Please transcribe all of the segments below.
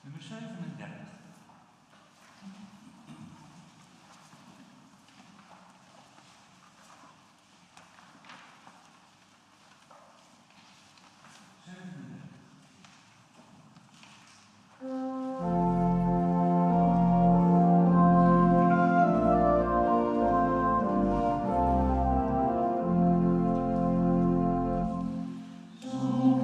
Nummer 37. Zoek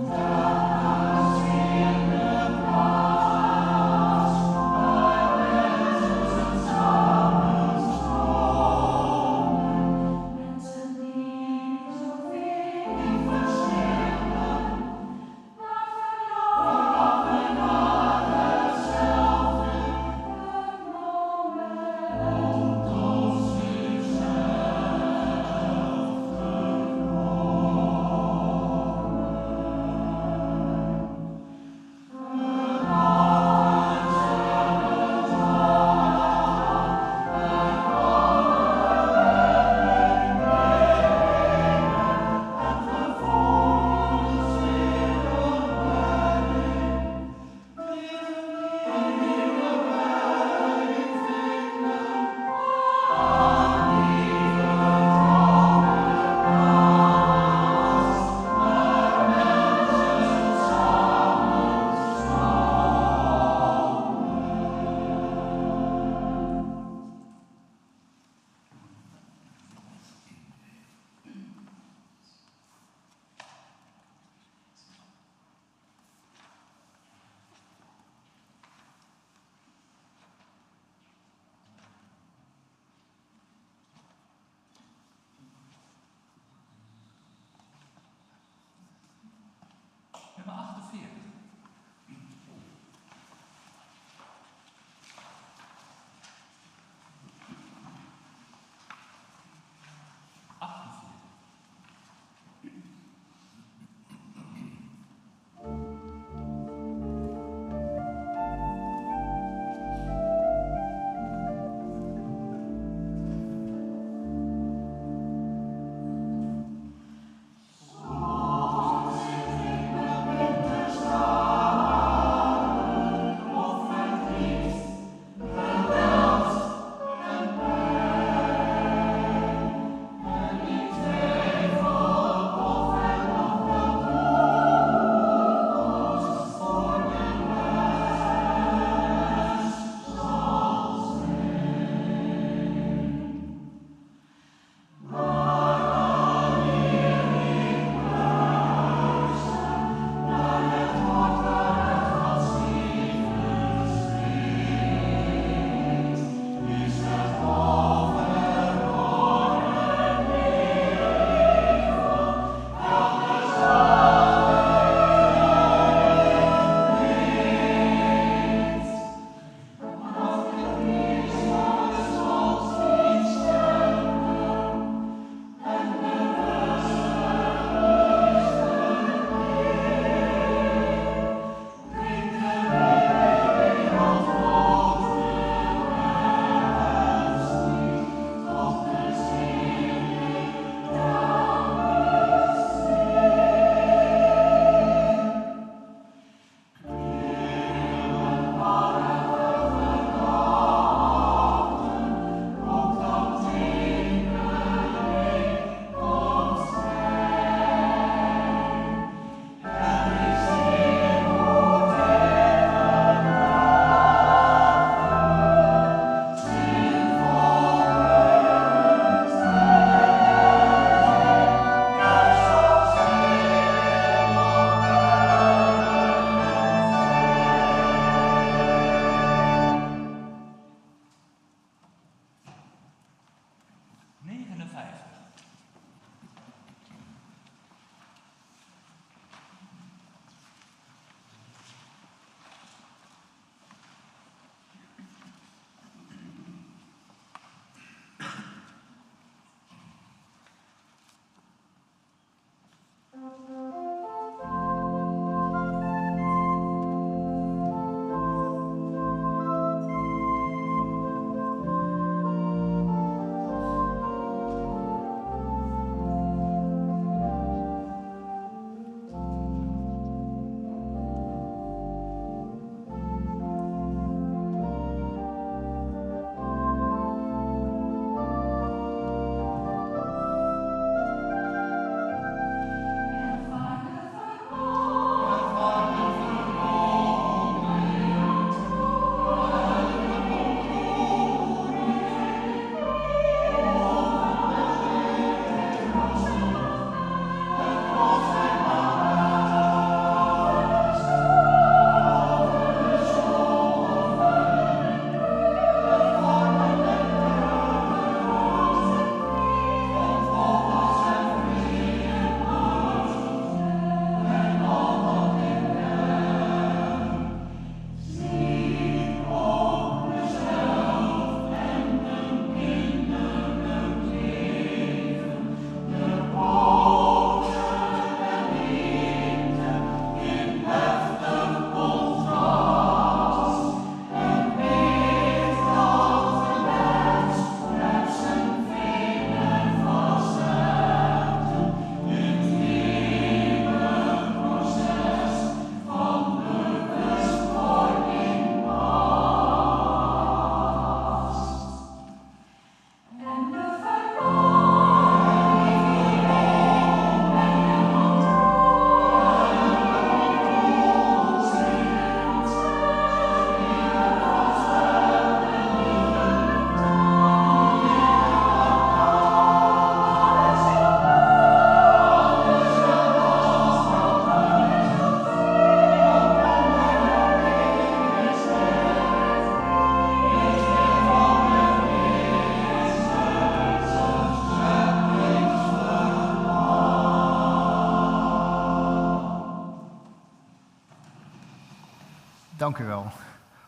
Dank u wel.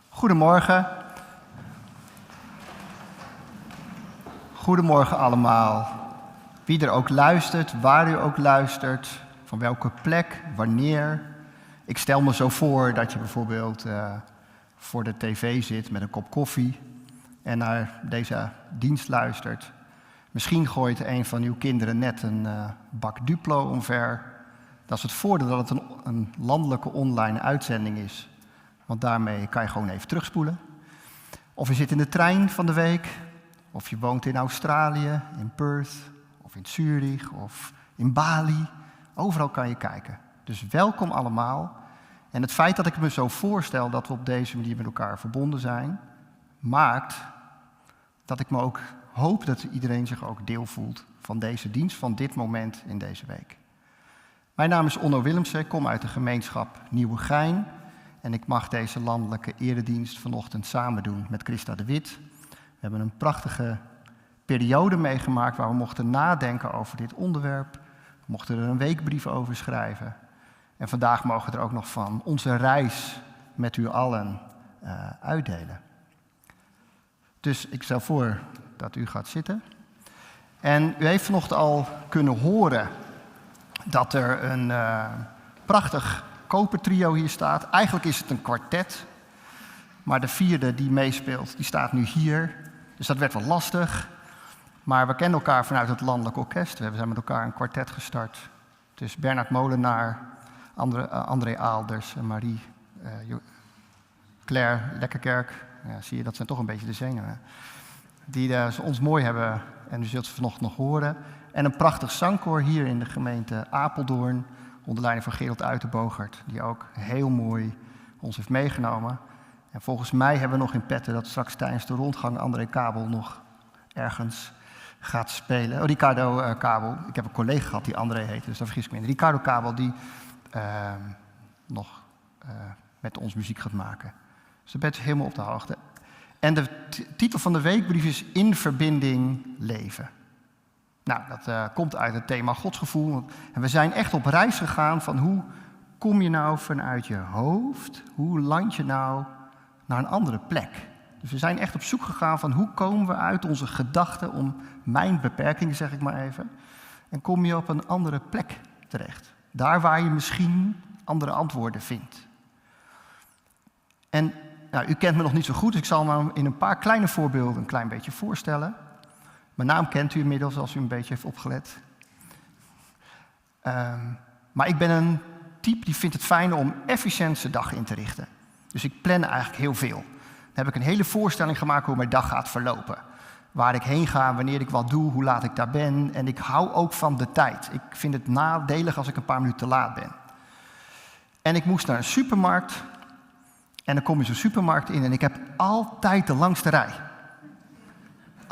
Goedemorgen. Goedemorgen allemaal. Wie er ook luistert, waar u ook luistert, van welke plek, wanneer. Ik stel me zo voor dat je bijvoorbeeld voor de tv zit met een kop koffie en naar deze dienst luistert. Misschien gooit een van uw kinderen net een bak Duplo omver. Dat is het voordeel dat het een landelijke online uitzending is. Want daarmee kan je gewoon even terugspoelen. Of je zit in de trein van de week. Of je woont in Australië, in Perth, of in Zurich, of in Bali. Overal kan je kijken. Dus welkom allemaal. En het feit dat ik me zo voorstel dat we op deze manier met elkaar verbonden zijn, maakt dat ik me ook hoop dat iedereen zich ook deel voelt van deze dienst, van dit moment in deze week. Mijn naam is Onno Willemsen, ik kom uit de gemeenschap Nieuwegein. En ik mag deze landelijke eredienst vanochtend samen doen met Christa de Wit. We hebben een prachtige periode meegemaakt waar we mochten nadenken over dit onderwerp. We mochten er een weekbrief over schrijven. En vandaag mogen we er ook nog van onze reis met u allen uitdelen. Dus ik stel voor dat u gaat zitten. En u heeft vanochtend al kunnen horen dat er een prachtig kopertrio hier staat. Eigenlijk is het een kwartet. Maar de vierde die meespeelt, die staat nu hier. Dus dat werd wel lastig. Maar we kennen elkaar vanuit het Landelijk Orkest. We zijn met elkaar een kwartet gestart. Dus Bernard Molenaar, André Aalders en Marie Claire Lekkerkerk. Ja, zie je, dat zijn toch een beetje de zenuwen. Die ons mooi hebben en u zult ze vanochtend nog horen. En een prachtig zangkoor hier in de gemeente Apeldoorn. Onder leiding van Gerald Uitenbogert, die ook heel mooi ons heeft meegenomen. En volgens mij hebben we nog in petten dat straks tijdens de rondgang André Kabel nog ergens gaat spelen. Oh, Ricardo Kabel. Ik heb een collega gehad die André heet, dus daar vergis ik me in. Ricardo Kabel die nog met ons muziek gaat maken. Dus daar bent u helemaal op de hoogte. En de titel van de weekbrief is In Verbinding Leven. Nou, dat komt uit het thema godsgevoel. En we zijn echt op reis gegaan van hoe kom je nou vanuit je hoofd, hoe land je nou naar een andere plek. Dus we zijn echt op zoek gegaan van hoe komen we uit onze gedachten om mijn beperkingen, zeg ik maar even. En kom je op een andere plek terecht. Daar waar je misschien andere antwoorden vindt. En nou, u kent me nog niet zo goed, dus ik zal me in een paar kleine voorbeelden een klein beetje voorstellen. Mijn naam kent u inmiddels, als u een beetje heeft opgelet. Maar ik ben een type die vindt het fijn om efficiënt zijn dag in te richten. Dus ik plan eigenlijk heel veel. Dan heb ik een hele voorstelling gemaakt hoe mijn dag gaat verlopen. Waar ik heen ga, wanneer ik wat doe, hoe laat ik daar ben. En ik hou ook van de tijd. Ik vind het nadelig als ik een paar minuten te laat ben. En ik moest naar een supermarkt. En dan kom je zo'n supermarkt in en ik heb altijd de langste rij.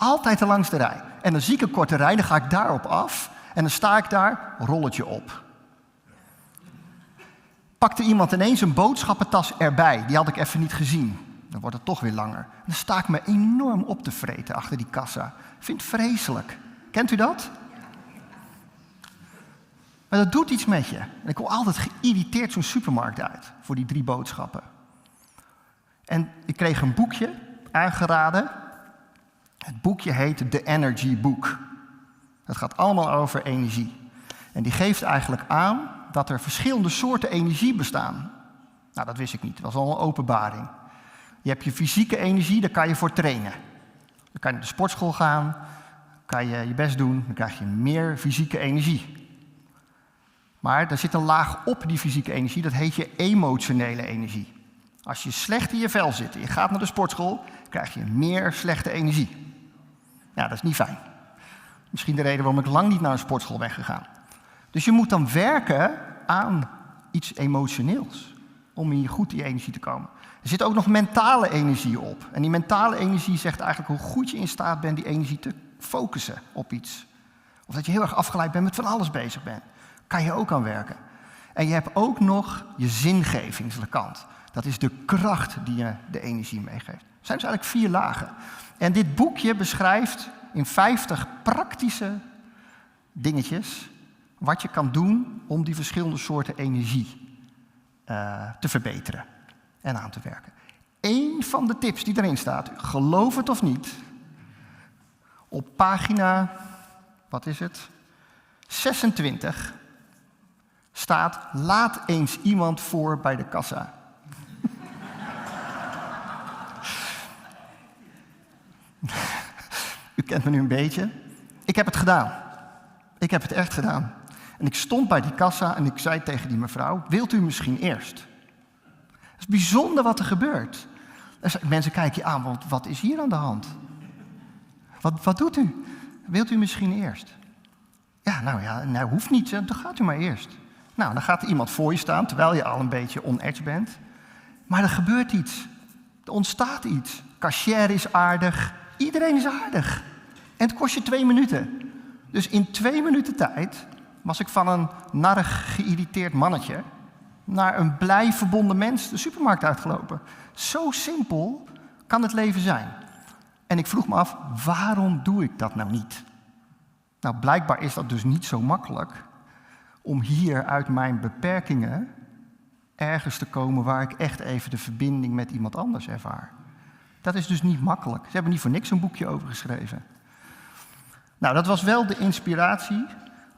Altijd de langste rij. En dan zie ik een korte rij, dan ga ik daarop af. En dan sta ik daar, rolletje op. Pakte iemand ineens een boodschappentas erbij. Die had ik even niet gezien. Dan wordt het toch weer langer. Dan sta ik me enorm op te vreten achter die kassa. Ik vind het vreselijk. Kent u dat? Maar dat doet iets met je. En ik kom altijd geïrriteerd zo'n supermarkt uit. Voor die 3 boodschappen. En ik kreeg een boekje aangeraden. Het boekje heet The Energy Book. Dat gaat allemaal over energie. En die geeft eigenlijk aan dat er verschillende soorten energie bestaan. Nou, dat wist ik niet. Dat was al een openbaring. Je hebt je fysieke energie, daar kan je voor trainen. Dan kan je naar de sportschool gaan, kan je je best doen, dan krijg je meer fysieke energie. Maar er zit een laag op die fysieke energie, dat heet je emotionele energie. Als je slecht in je vel zit en je gaat naar de sportschool, krijg je meer slechte energie. Ja, dat is niet fijn. Misschien de reden waarom ik lang niet naar een sportschool ben gegaan. Dus je moet dan werken aan iets emotioneels. Om hier goed die energie te komen. Er zit ook nog mentale energie op. En die mentale energie zegt eigenlijk hoe goed je in staat bent die energie te focussen op iets. Of dat je heel erg afgeleid bent met van alles bezig bent. Kan je ook aan werken. En je hebt ook nog je zingevingskant. Dat is de kracht die je de energie meegeeft. Er zijn dus eigenlijk 4 lagen. En dit boekje beschrijft in 50 praktische dingetjes wat je kan doen om die verschillende soorten energie te verbeteren. en aan te werken. Eén van de tips die erin staat, geloof het of niet, op pagina, 26, staat, laat eens iemand voor bij de kassa. U kent me nu een beetje. Ik heb het gedaan. Ik heb het echt gedaan. En ik stond bij die kassa en ik zei tegen die mevrouw, wilt u misschien eerst? Het is bijzonder wat er gebeurt. Mensen kijken je aan, want wat is hier aan de hand? Wat doet u? Wilt u misschien eerst? Ja, hoeft niet, dan gaat u maar eerst. Nou, dan gaat er iemand voor je staan, terwijl je al een beetje on edge bent. Maar er gebeurt iets. Er ontstaat iets. Cashier is aardig. Iedereen is aardig. En het kost je 2 minuten. Dus in 2 minuten tijd was ik van een narrig geïrriteerd mannetje naar een blij verbonden mens de supermarkt uitgelopen. Zo simpel kan het leven zijn. En ik vroeg me af, waarom doe ik dat nou niet? Nou, blijkbaar is dat dus niet zo makkelijk om hier uit mijn beperkingen ergens te komen waar ik echt even de verbinding met iemand anders ervaar. Dat is dus niet makkelijk. Ze hebben niet voor niks een boekje over geschreven. Nou, dat was wel de inspiratie.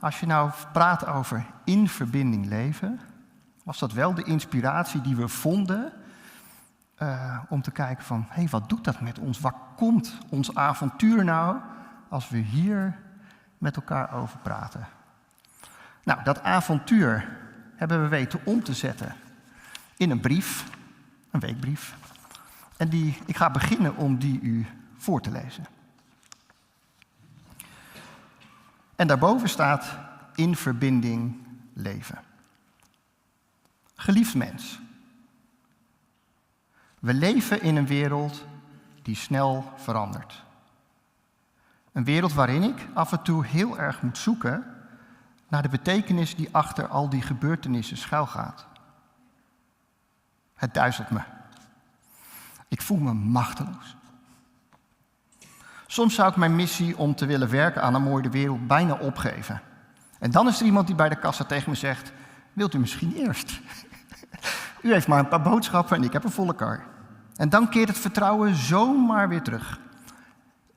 Als je nou praat over in verbinding leven, was dat wel de inspiratie die we vonden om te kijken van, hé, wat doet dat met ons? Waar komt ons avontuur nou als we hier met elkaar over praten? Nou, dat avontuur hebben we weten om te zetten in een brief, een weekbrief. En ik ga beginnen om die u voor te lezen. En daarboven staat in verbinding leven. Geliefd mens, we leven in een wereld die snel verandert. Een wereld waarin ik af en toe heel erg moet zoeken naar de betekenis die achter al die gebeurtenissen schuilgaat. Het duizelt me. Ik voel me machteloos. Soms zou ik mijn missie om te willen werken aan een mooie wereld bijna opgeven. En dan is er iemand die bij de kassa tegen me zegt, wilt u misschien eerst? U heeft maar een paar boodschappen en ik heb een volle kar. En dan keert het vertrouwen zomaar weer terug.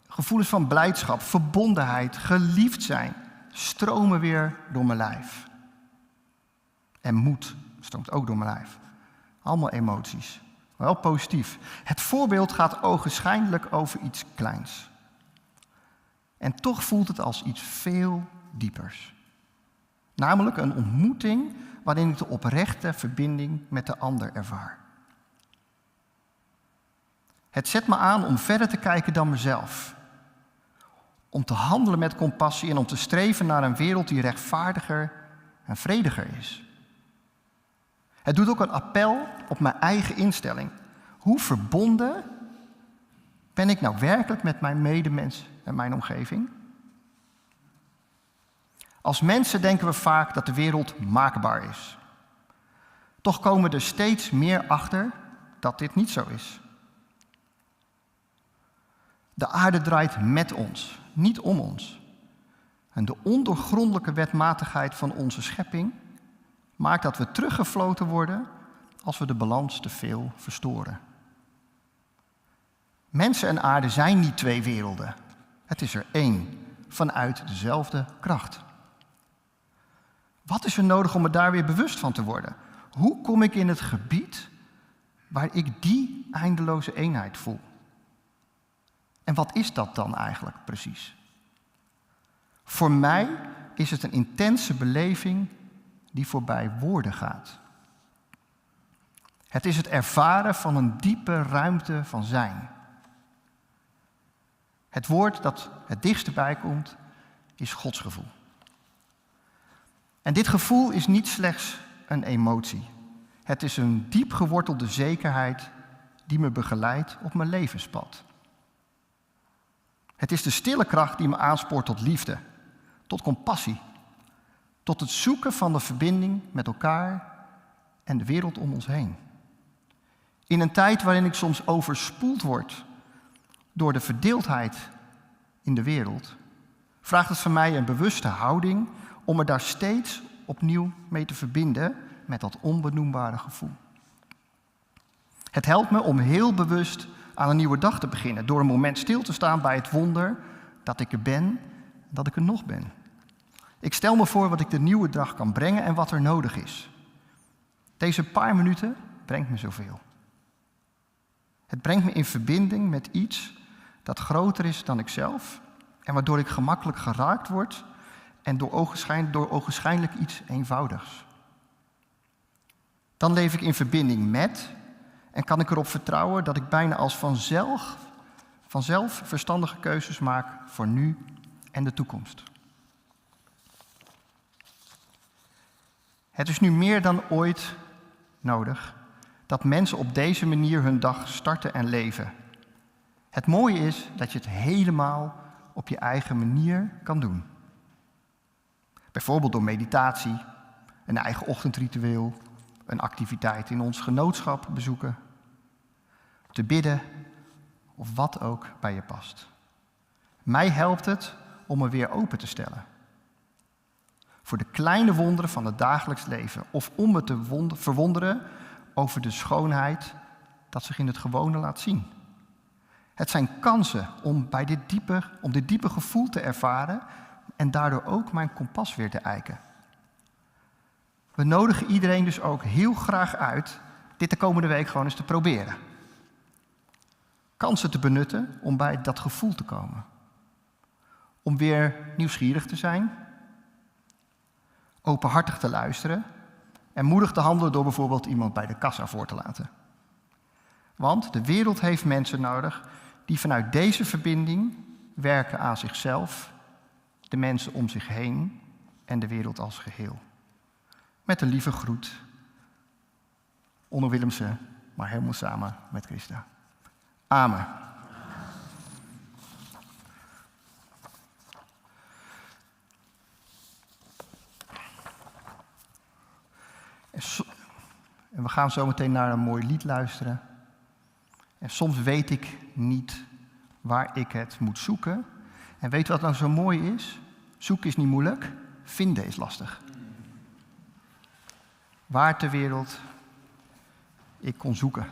Gevoelens van blijdschap, verbondenheid, geliefd zijn stromen weer door mijn lijf. En moed stroomt ook door mijn lijf. Allemaal emoties. Wel positief. Het voorbeeld gaat ogenschijnlijk over iets kleins. En toch voelt het als iets veel diepers. Namelijk een ontmoeting waarin ik de oprechte verbinding met de ander ervaar. Het zet me aan om verder te kijken dan mezelf. Om te handelen met compassie en om te streven naar een wereld die rechtvaardiger en vrediger is. Het doet ook een appel op mijn eigen instelling. Hoe verbonden ben ik nou werkelijk met mijn medemens en mijn omgeving? Als mensen denken we vaak dat de wereld maakbaar is. Toch komen we er steeds meer achter dat dit niet zo is. De aarde draait met ons, niet om ons. En de ondoorgrondelijke wetmatigheid van onze schepping maakt dat we teruggefloten worden als we de balans te veel verstoren. Mensen en aarde zijn niet 2 werelden. Het is er 1, vanuit dezelfde kracht. Wat is er nodig om me daar weer bewust van te worden? Hoe kom ik in het gebied waar ik die eindeloze eenheid voel? En wat is dat dan eigenlijk precies? Voor mij is het een intense beleving die voorbij woorden gaat. Het is het ervaren van een diepe ruimte van zijn. Het woord dat het dichtst erbij komt is godsgevoel. En dit gevoel is niet slechts een emotie. Het is een diep gewortelde zekerheid die me begeleidt op mijn levenspad. Het is de stille kracht die me aanspoort tot liefde, tot compassie, tot het zoeken van de verbinding met elkaar en de wereld om ons heen. In een tijd waarin ik soms overspoeld word door de verdeeldheid in de wereld, vraagt het van mij een bewuste houding om me daar steeds opnieuw mee te verbinden met dat onbenoembare gevoel. Het helpt me om heel bewust aan een nieuwe dag te beginnen, door een moment stil te staan bij het wonder dat ik er ben en dat ik er nog ben. Ik stel me voor wat ik de nieuwe dag kan brengen en wat er nodig is. Deze paar minuten brengt me zoveel. Het brengt me in verbinding met iets dat groter is dan ikzelf en waardoor ik gemakkelijk geraakt word en door ogenschijnlijk iets eenvoudigs. Dan leef ik in verbinding met en kan ik erop vertrouwen dat ik bijna als vanzelf verstandige keuzes maak voor nu en de toekomst. Het is nu meer dan ooit nodig dat mensen op deze manier hun dag starten en leven. Het mooie is dat je het helemaal op je eigen manier kan doen. Bijvoorbeeld door meditatie, een eigen ochtendritueel, een activiteit in ons genootschap bezoeken, te bidden of wat ook bij je past. Mij helpt het om me weer open te stellen voor de kleine wonderen van het dagelijks leven of om me te verwonderen over de schoonheid dat zich in het gewone laat zien. Het zijn kansen om dit diepe gevoel te ervaren en daardoor ook mijn kompas weer te eiken. We nodigen iedereen dus ook heel graag uit dit de komende week gewoon eens te proberen. Kansen te benutten om bij dat gevoel te komen. Om weer nieuwsgierig te zijn, openhartig te luisteren en moedig te handelen door bijvoorbeeld iemand bij de kassa voor te laten. Want de wereld heeft mensen nodig die vanuit deze verbinding werken aan zichzelf, de mensen om zich heen en de wereld als geheel. Met een lieve groet, Onno Willemsen, maar helemaal samen met Christa. Amen. En we gaan zo meteen naar een mooi lied luisteren. En soms weet ik niet waar ik het moet zoeken. En weet je wat nou zo mooi is? Zoeken is niet moeilijk, vinden is lastig. Waar ter wereld ik kon zoeken.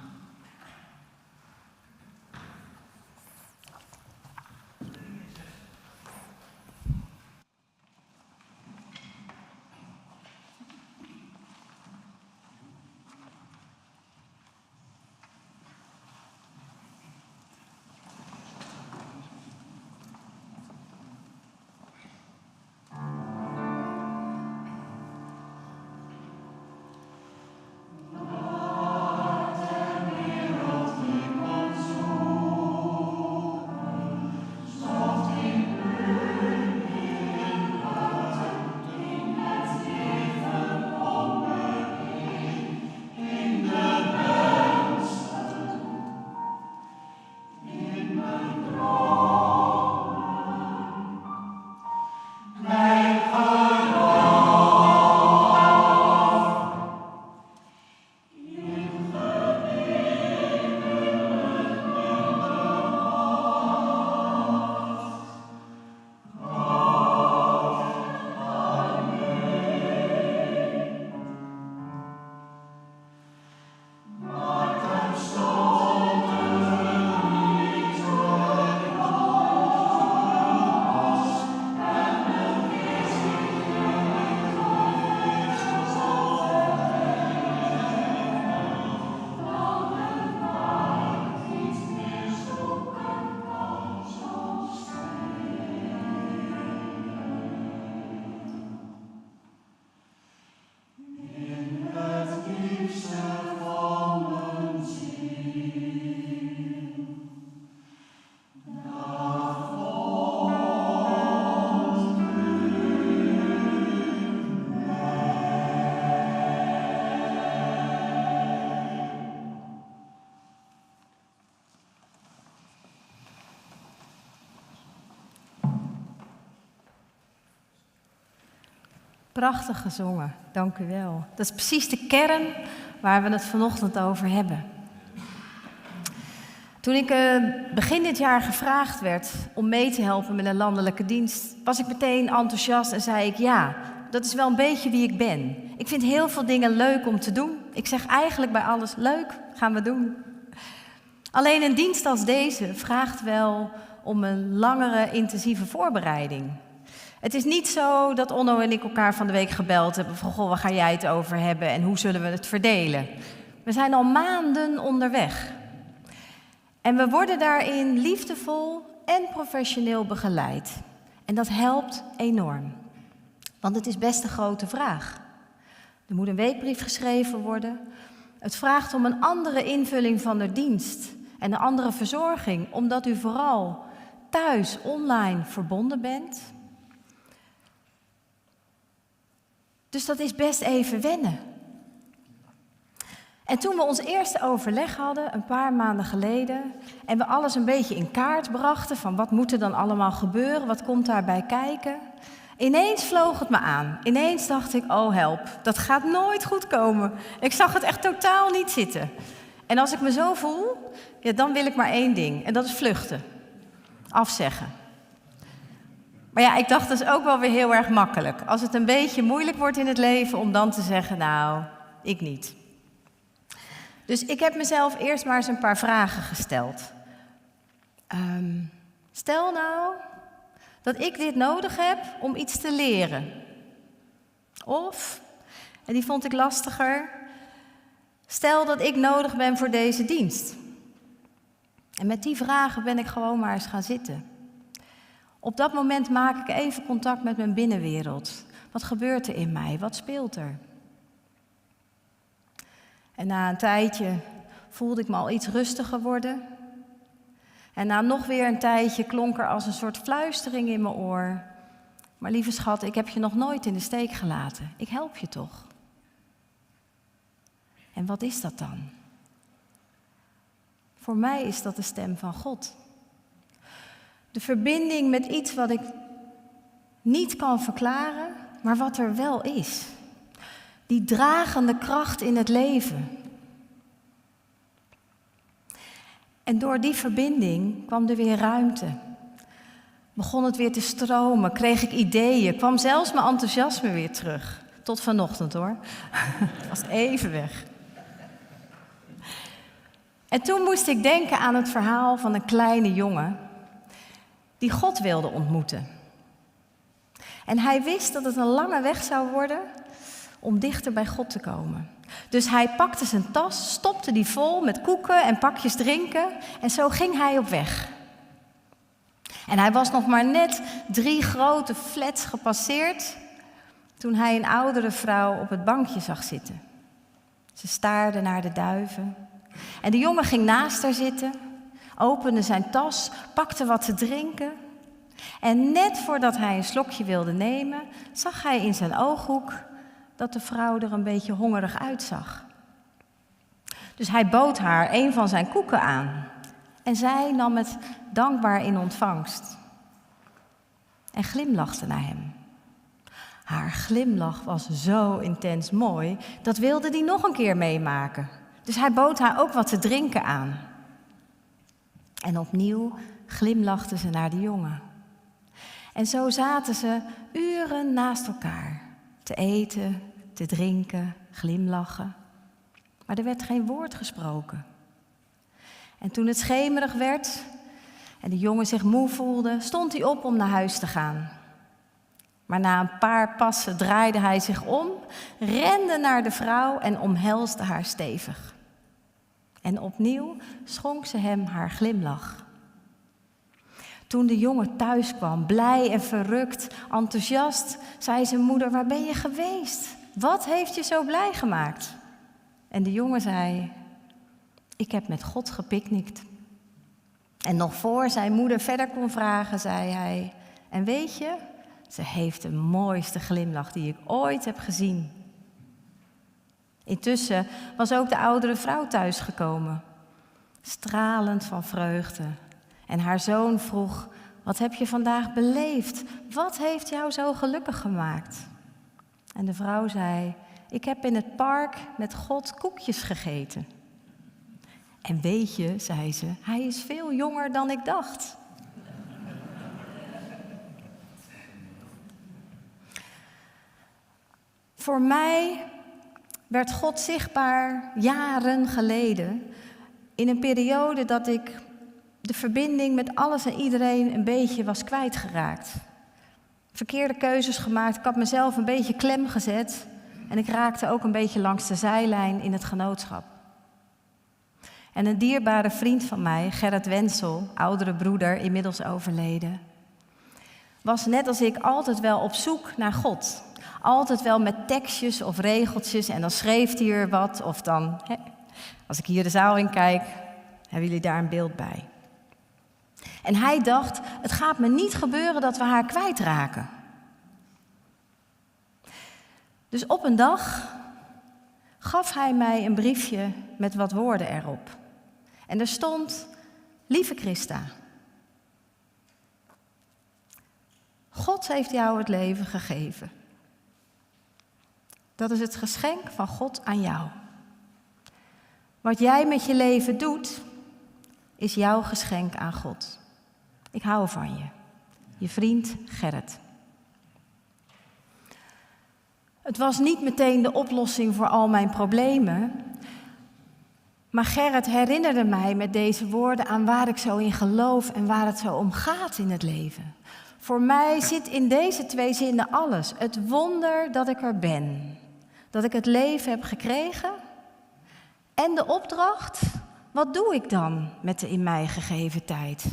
Prachtig gezongen, dank u wel. Dat is precies de kern waar we het vanochtend over hebben. Toen ik begin dit jaar gevraagd werd om mee te helpen met een landelijke dienst, was ik meteen enthousiast en zei ik ja, dat is wel een beetje wie ik ben. Ik vind heel veel dingen leuk om te doen. Ik zeg eigenlijk bij alles leuk, gaan we doen. Alleen een dienst als deze vraagt wel om een langere, intensieve voorbereiding. Het is niet zo dat Onno en ik elkaar van de week gebeld hebben van, goh, waar ga jij het over hebben en hoe zullen we het verdelen? We zijn al maanden onderweg. En we worden daarin liefdevol en professioneel begeleid. En dat helpt enorm. Want het is best een grote vraag. Er moet een weekbrief geschreven worden. Het vraagt om een andere invulling van de dienst en een andere verzorging, omdat u vooral thuis online verbonden bent. Dus dat is best even wennen. En toen we ons eerste overleg hadden, een paar maanden geleden, en we alles een beetje in kaart brachten van wat moet er dan allemaal gebeuren, wat komt daarbij kijken, ineens vloog het me aan. Ineens dacht ik, oh help, dat gaat nooit goed komen. Ik zag het echt totaal niet zitten. En als ik me zo voel, ja, dan wil ik maar één ding, en dat is vluchten. Afzeggen. Maar ja, ik dacht, dat is ook wel weer heel erg makkelijk. Als het een beetje moeilijk wordt in het leven, om dan te zeggen, nou, ik niet. Dus ik heb mezelf eerst maar eens een paar vragen gesteld. Stel nou dat ik dit nodig heb om iets te leren. Of, en die vond ik lastiger, stel dat ik nodig ben voor deze dienst. En met die vragen ben ik gewoon maar eens gaan zitten. Op dat moment maak ik even contact met mijn binnenwereld. Wat gebeurt er in mij? Wat speelt er? En na een tijdje voelde ik me al iets rustiger worden. En na nog weer een tijdje klonk er als een soort fluistering in mijn oor. Maar lieve schat, ik heb je nog nooit in de steek gelaten. Ik help je toch? En wat is dat dan? Voor mij is dat de stem van God. De verbinding met iets wat ik niet kan verklaren, maar wat er wel is. Die dragende kracht in het leven. En door die verbinding kwam er weer ruimte. Begon het weer te stromen, kreeg ik ideeën, kwam zelfs mijn enthousiasme weer terug. Tot vanochtend hoor. Het was even weg. En toen moest ik denken aan het verhaal van een kleine jongen die God wilde ontmoeten. En hij wist dat het een lange weg zou worden om dichter bij God te komen. Dus hij pakte zijn tas, stopte die vol met koeken en pakjes drinken en zo ging hij op weg. En hij was nog maar net 3 grote flats gepasseerd toen hij een oudere vrouw op het bankje zag zitten. Ze staarde naar de duiven en de jongen ging naast haar zitten, opende zijn tas, pakte wat te drinken. En net voordat hij een slokje wilde nemen, zag hij in zijn ooghoek dat de vrouw er een beetje hongerig uitzag. Dus hij bood haar een van zijn koeken aan. En zij nam het dankbaar in ontvangst. En glimlachte naar hem. Haar glimlach was zo intens mooi, dat wilde hij nog een keer meemaken. Dus hij bood haar ook wat te drinken aan. En opnieuw glimlachte ze naar de jongen. En zo zaten ze uren naast elkaar. Te eten, te drinken, glimlachen. Maar er werd geen woord gesproken. En toen het schemerig werd en de jongen zich moe voelde, stond hij op om naar huis te gaan. Maar na een paar passen draaide hij zich om, rende naar de vrouw en omhelsde haar stevig. En opnieuw schonk ze hem haar glimlach. Toen de jongen thuis kwam, blij en verrukt, enthousiast, zei zijn moeder, waar ben je geweest? Wat heeft je zo blij gemaakt? En de jongen zei, ik heb met God gepicnict. En nog voor zijn moeder verder kon vragen, zei hij, en weet je, ze heeft de mooiste glimlach die ik ooit heb gezien. Intussen was ook de oudere vrouw thuisgekomen, stralend van vreugde. En haar zoon vroeg, wat heb je vandaag beleefd? Wat heeft jou zo gelukkig gemaakt? En de vrouw zei, ik heb in het park met God koekjes gegeten. En weet je, zei ze, hij is veel jonger dan ik dacht. Voor mij werd God zichtbaar jaren geleden in een periode dat ik de verbinding met alles en iedereen een beetje was kwijtgeraakt. Verkeerde keuzes gemaakt, ik had mezelf een beetje klem gezet en ik raakte ook een beetje langs de zijlijn in het genootschap. En een dierbare vriend van mij, Gerrit Wensel, oudere broeder, inmiddels overleden, was net als ik altijd wel op zoek naar God. Altijd wel met tekstjes of regeltjes en dan schreef hij er wat. Of dan, als ik hier de zaal in kijk, hebben jullie daar een beeld bij. En hij dacht, het gaat me niet gebeuren dat we haar kwijtraken. Dus op een dag gaf hij mij een briefje met wat woorden erop. En er stond, lieve Christa, God heeft jou het leven gegeven. Dat is het geschenk van God aan jou. Wat jij met je leven doet, is jouw geschenk aan God. Ik hou van je. Je vriend Gerrit. Het was niet meteen de oplossing voor al mijn problemen. Maar Gerrit herinnerde mij met deze woorden aan waar ik zo in geloof en waar het zo om gaat in het leven. Voor mij zit in deze 2 zinnen alles. Het wonder dat ik er ben. Dat ik het leven heb gekregen. En de opdracht, wat doe ik dan met de in mij gegeven tijd?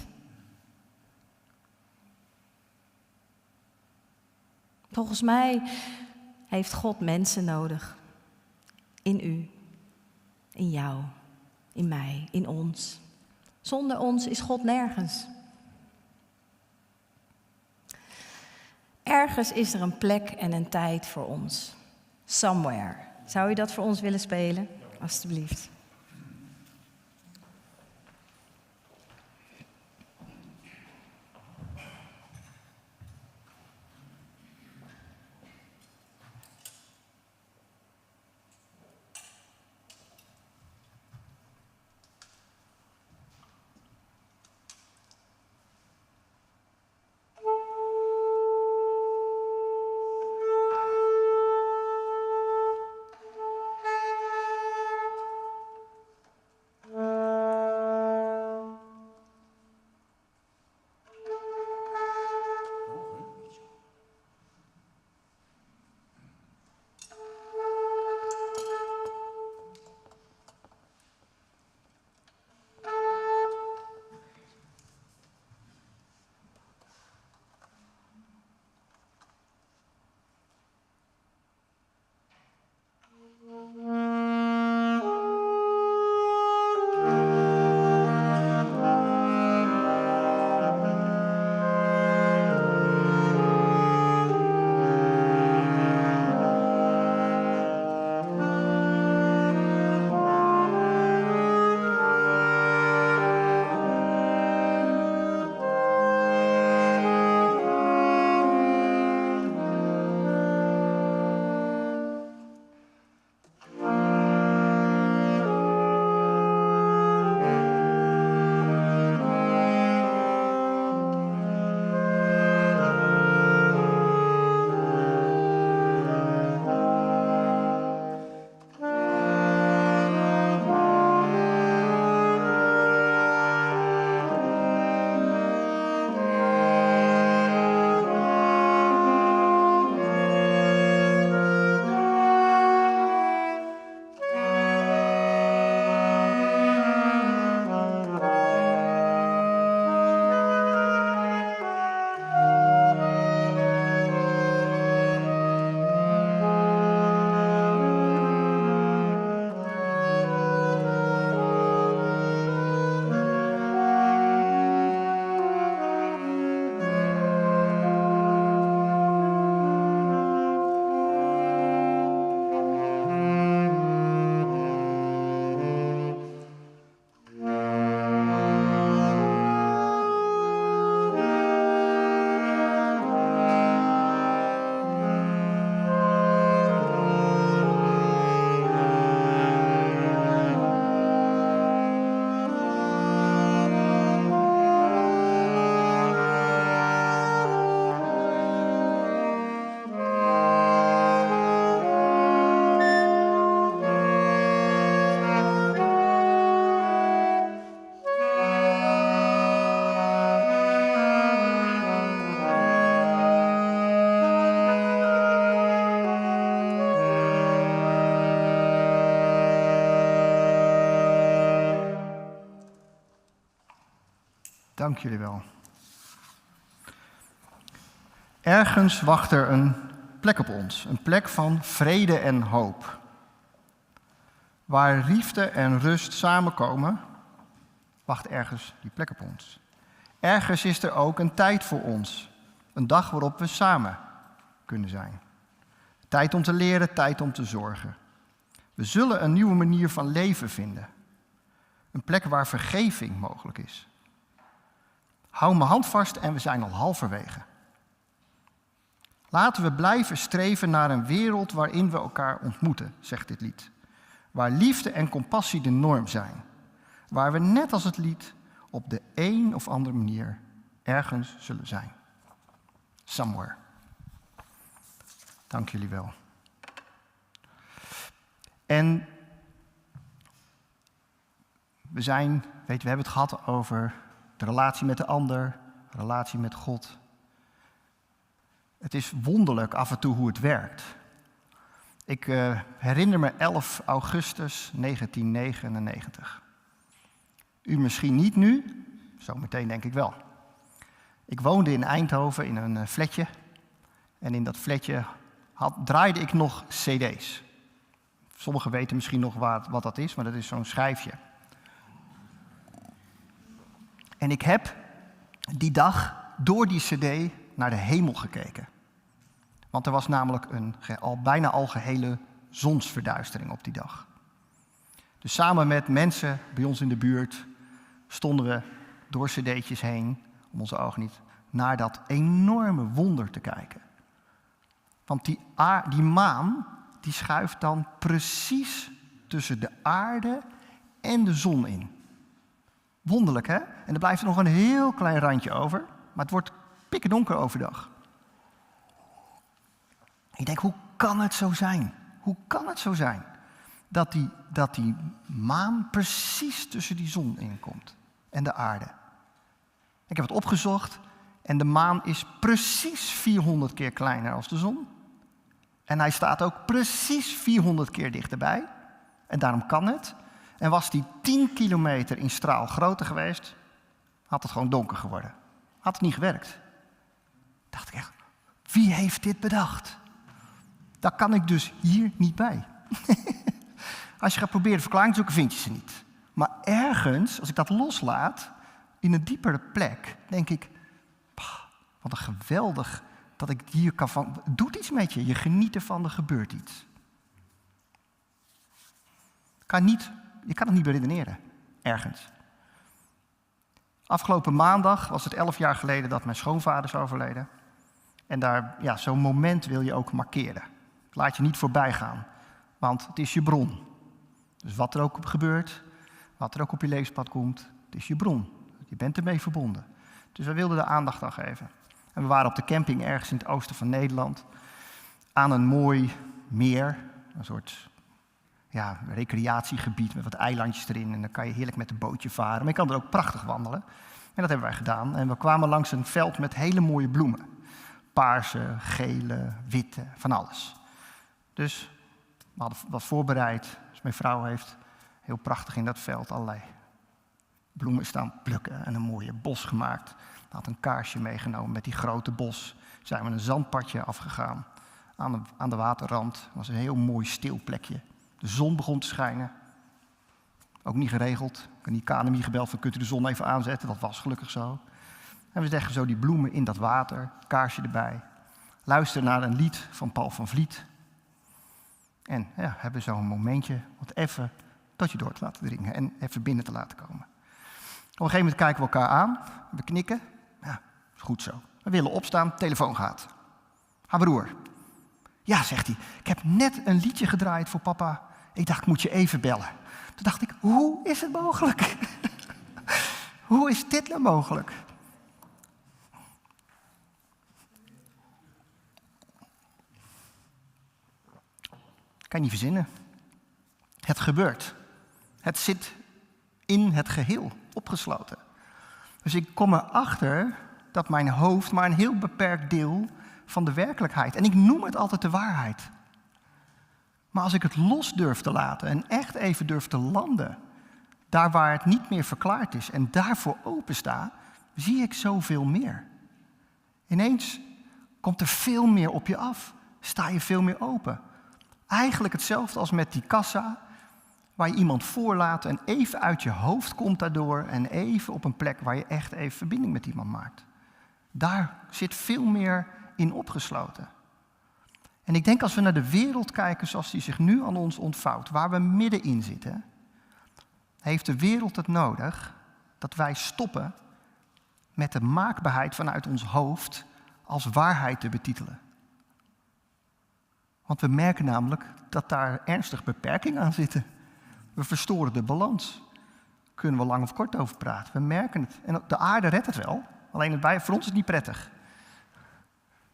Volgens mij heeft God mensen nodig. In u, in jou, in mij, in ons. Zonder ons is God nergens. Ergens is er een plek en een tijd voor ons. Somewhere. Zou u dat voor ons willen spelen? Alsjeblieft. Dank jullie wel. Ergens wacht er een plek op ons. Een plek van vrede en hoop. Waar liefde en rust samenkomen, wacht ergens die plek op ons. Ergens is er ook een tijd voor ons. Een dag waarop we samen kunnen zijn. Tijd om te leren, tijd om te zorgen. We zullen een nieuwe manier van leven vinden. Een plek waar vergeving mogelijk is. Hou mijn hand vast en we zijn al halverwege. Laten we blijven streven naar een wereld waarin we elkaar ontmoeten, zegt dit lied. Waar liefde en compassie de norm zijn. Waar we net als het lied op de een of andere manier ergens zullen zijn. Somewhere. Dank jullie wel. En we hebben het gehad over de relatie met de ander, de relatie met God. Het is wonderlijk af en toe hoe het werkt. Ik herinner me 11 augustus 1999. U misschien niet nu, zometeen denk ik wel. Ik woonde in Eindhoven in een flatje. En in dat flatje draaide ik nog cd's. Sommigen weten misschien nog wat dat is, maar dat is zo'n schijfje. En ik heb die dag door die cd naar de hemel gekeken. Want er was namelijk een bijna algehele zonsverduistering op die dag. Dus samen met mensen bij ons in de buurt stonden we door cd'tjes heen, om onze ogen niet, naar dat enorme wonder te kijken. Want die maan, die schuift dan precies tussen de aarde en de zon in. Wonderlijk, hè? En er blijft er nog een heel klein randje over, maar het wordt pikkerdonker overdag. Ik denk, hoe kan het zo zijn? Hoe kan het zo zijn dat die maan precies tussen die zon inkomt en de aarde? Ik heb het opgezocht en de maan is precies 400 keer kleiner als de zon. En hij staat ook precies 400 keer dichterbij. En daarom kan het. En was die 10 kilometer in straal groter geweest, had het gewoon donker geworden. Had het niet gewerkt. Dacht ik echt, wie heeft dit bedacht? Daar kan ik dus hier niet bij. Als je gaat proberen verklaring te zoeken, vind je ze niet. Maar ergens, als ik dat loslaat, in een diepere plek, denk ik, wat een geweldig dat ik hier kan van. Het doet iets met je, je geniet ervan, er gebeurt iets. Je kan het niet beredeneren, ergens. Afgelopen maandag was het 11 jaar geleden dat mijn schoonvader is overleden. En zo'n moment wil je ook markeren. Laat je niet voorbij gaan, want het is je bron. Dus wat er ook gebeurt, wat er ook op je levenspad komt, het is je bron. Je bent ermee verbonden. Dus wij wilden er aandacht aan geven. En we waren op de camping ergens in het oosten van Nederland, aan een mooi meer, een soort recreatiegebied met wat eilandjes erin. En dan kan je heerlijk met een bootje varen, maar je kan er ook prachtig wandelen. En dat hebben wij gedaan. En we kwamen langs een veld met hele mooie bloemen. Paarse, gele, witte, van alles. Dus we hadden wat voorbereid. Dus mijn vrouw heeft heel prachtig in dat veld allerlei bloemen staan plukken en een mooie bos gemaakt. Had een kaarsje meegenomen met die grote bos. Zijn we een zandpadje afgegaan aan de waterrand. Het was een heel mooi stil plekje. De zon begon te schijnen. Ook niet geregeld. Ik heb die KNMI gebeld van, kunt u de zon even aanzetten? Dat was gelukkig zo. En we leggen zo die bloemen in dat water, kaarsje erbij. Luisteren naar een lied van Paul van Vliet. En hebben zo een momentje wat even tot je door te laten dringen en even binnen te laten komen. Op een gegeven moment kijken we elkaar aan. We knikken. Ja, is goed zo. We willen opstaan, telefoon gaat. Haar broer. Ja, zegt hij. Ik heb net een liedje gedraaid voor papa. Ik dacht, ik moet je even bellen. Toen dacht ik, hoe is het mogelijk? Hoe is dit nou mogelijk? Kan je niet verzinnen. Het gebeurt. Het zit in het geheel opgesloten. Dus ik kom erachter dat mijn hoofd maar een heel beperkt deel van de werkelijkheid. En ik noem het altijd de waarheid. Maar als ik het los durf te laten en echt even durf te landen, daar waar het niet meer verklaard is en daarvoor opensta, zie ik zoveel meer. Ineens komt er veel meer op je af. Sta je veel meer open. Eigenlijk hetzelfde als met die kassa, waar je iemand voorlaat en even uit je hoofd komt daardoor en even op een plek waar je echt even verbinding met iemand maakt. Daar zit veel meer in opgesloten. En ik denk als we naar de wereld kijken zoals die zich nu aan ons ontvouwt, waar we middenin zitten, heeft de wereld het nodig dat wij stoppen met de maakbaarheid vanuit ons hoofd als waarheid te betitelen. Want we merken namelijk dat daar ernstig beperkingen aan zitten. We verstoren de balans. Daar kunnen we lang of kort over praten. We merken het. En de aarde redt het wel. Alleen voor ons is het niet prettig.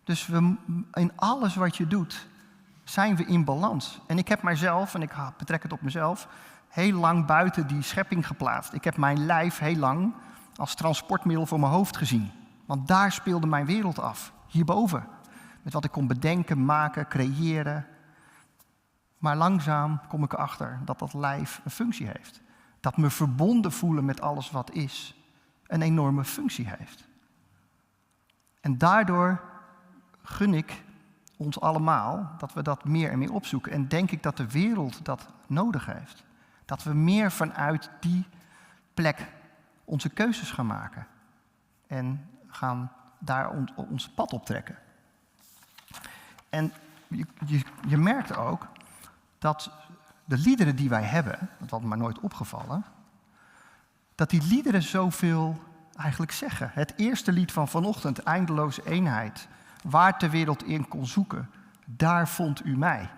Dus in alles wat je doet, zijn we in balans. En ik heb mijzelf, en ik betrek het op mezelf, heel lang buiten die schepping geplaatst. Ik heb mijn lijf heel lang als transportmiddel voor mijn hoofd gezien. Want daar speelde mijn wereld af. Hierboven. Met wat ik kon bedenken, maken, creëren. Maar langzaam kom ik erachter dat dat lijf een functie heeft. Dat me verbonden voelen met alles wat is, een enorme functie heeft. En daardoor gun ik ons allemaal dat we dat meer en meer opzoeken. En denk ik dat de wereld dat nodig heeft. Dat we meer vanuit die plek onze keuzes gaan maken. En gaan daar ons pad op trekken. En je merkt ook dat de liederen die wij hebben, dat had me maar nooit opgevallen, dat die liederen zoveel eigenlijk zeggen. Het eerste lied van vanochtend, Eindeloze Eenheid, waar ter wereld in kon zoeken, daar vond u mij.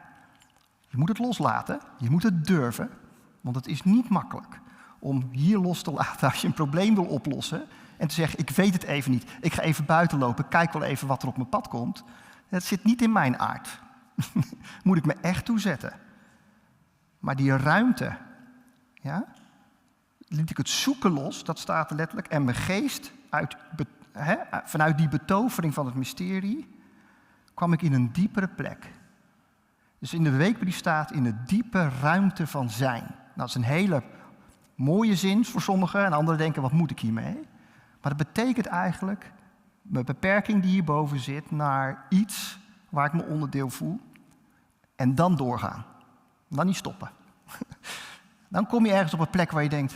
Je moet het loslaten, je moet het durven, want het is niet makkelijk om hier los te laten als je een probleem wil oplossen en te zeggen, ik weet het even niet, ik ga even buiten lopen, kijk wel even wat er op mijn pad komt. Dat zit niet in mijn aard. Moet ik me echt toezetten. Maar die ruimte, ja, liet ik het zoeken los, dat staat er letterlijk, en mijn geest, vanuit die betovering van het mysterie, kwam ik in een diepere plek. Dus in de weekbrief staat in de diepe ruimte van zijn. Nou, dat is een hele mooie zin voor sommigen, en anderen denken, wat moet ik hiermee? Maar dat betekent eigenlijk, mijn beperking die hierboven zit, naar iets waar ik me onderdeel voel, en dan doorgaan. Dan niet stoppen. Dan kom je ergens op een plek waar je denkt,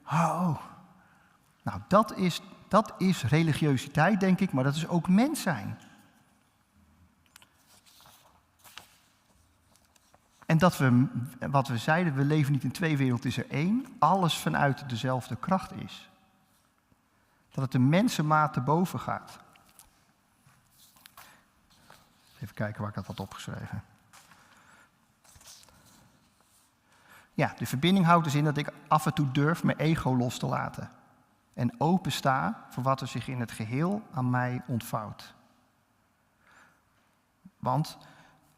oh, nou dat is religiositeit, denk ik, maar dat is ook mens zijn. En dat wat we zeiden, we leven niet in twee werelden, is er één. Alles vanuit dezelfde kracht is. Dat het de mensenmaat te boven gaat. Even kijken waar ik dat had opgeschreven. Ja, de verbinding houdt dus in dat ik af en toe durf mijn ego los te laten. En open sta voor wat er zich in het geheel aan mij ontvouwt. Want,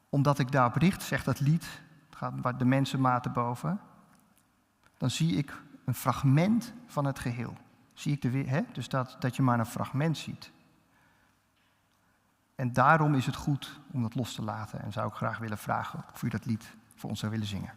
omdat ik daarop richt, zegt dat lied, het gaat de mensenmaat te boven, dan zie ik een fragment van het geheel. Zie ik dus dat je maar een fragment ziet. En daarom is het goed om dat los te laten. En zou ik graag willen vragen of u dat lied voor ons zou willen zingen.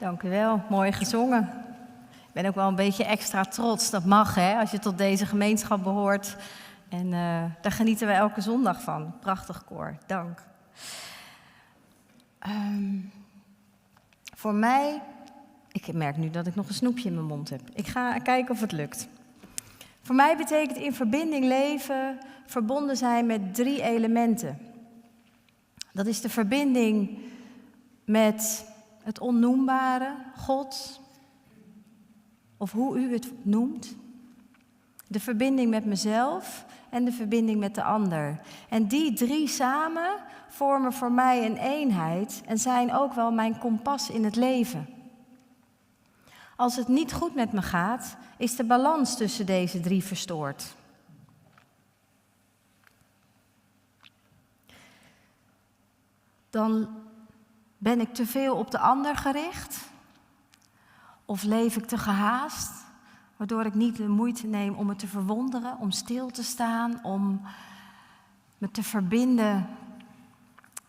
Dank u wel, mooi gezongen. Ik ben ook wel een beetje extra trots, dat mag hè, als je tot deze gemeenschap behoort. En daar genieten we elke zondag van. Prachtig koor, dank. Voor mij, ik merk nu dat ik nog een snoepje in mijn mond heb. Ik ga kijken of het lukt. Voor mij betekent in verbinding leven, verbonden zijn met 3 elementen. Dat is de verbinding met het onnoembare, God, of hoe u het noemt. De verbinding met mezelf en de verbinding met de ander. En die 3 samen vormen voor mij een eenheid en zijn ook wel mijn kompas in het leven. Als het niet goed met me gaat, is de balans tussen deze 3 verstoord. Dan ben ik te veel op de ander gericht of leef ik te gehaast, waardoor ik niet de moeite neem om me te verwonderen, om stil te staan, om me te verbinden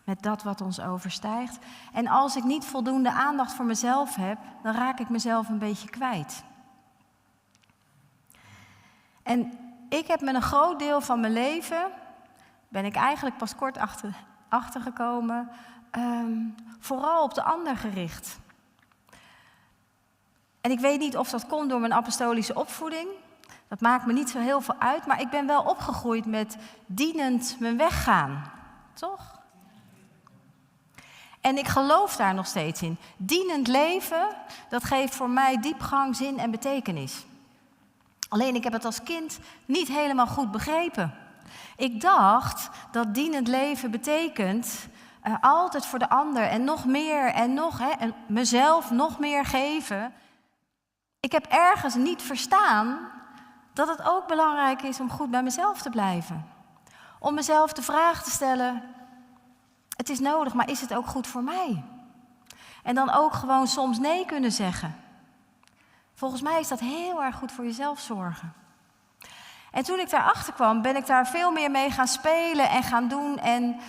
met dat wat ons overstijgt. En als ik niet voldoende aandacht voor mezelf heb, dan raak ik mezelf een beetje kwijt. En ik heb met een groot deel van mijn leven, ben ik eigenlijk pas kort achtergekomen, vooral op de ander gericht. En ik weet niet of dat komt door mijn apostolische opvoeding. Dat maakt me niet zo heel veel uit, maar ik ben wel opgegroeid met dienend mijn weg gaan. Toch? En ik geloof daar nog steeds in. Dienend leven, dat geeft voor mij diepgang, zin en betekenis. Alleen ik heb het als kind niet helemaal goed begrepen. Ik dacht dat dienend leven betekent altijd voor de ander en nog meer en mezelf nog meer geven. Ik heb ergens niet verstaan dat het ook belangrijk is om goed bij mezelf te blijven. Om mezelf de vraag te stellen, het is nodig, maar is het ook goed voor mij? En dan ook gewoon soms nee kunnen zeggen. Volgens mij is dat heel erg goed voor jezelf zorgen. En toen ik daarachter kwam, ben ik daar veel meer mee gaan spelen en gaan doen. En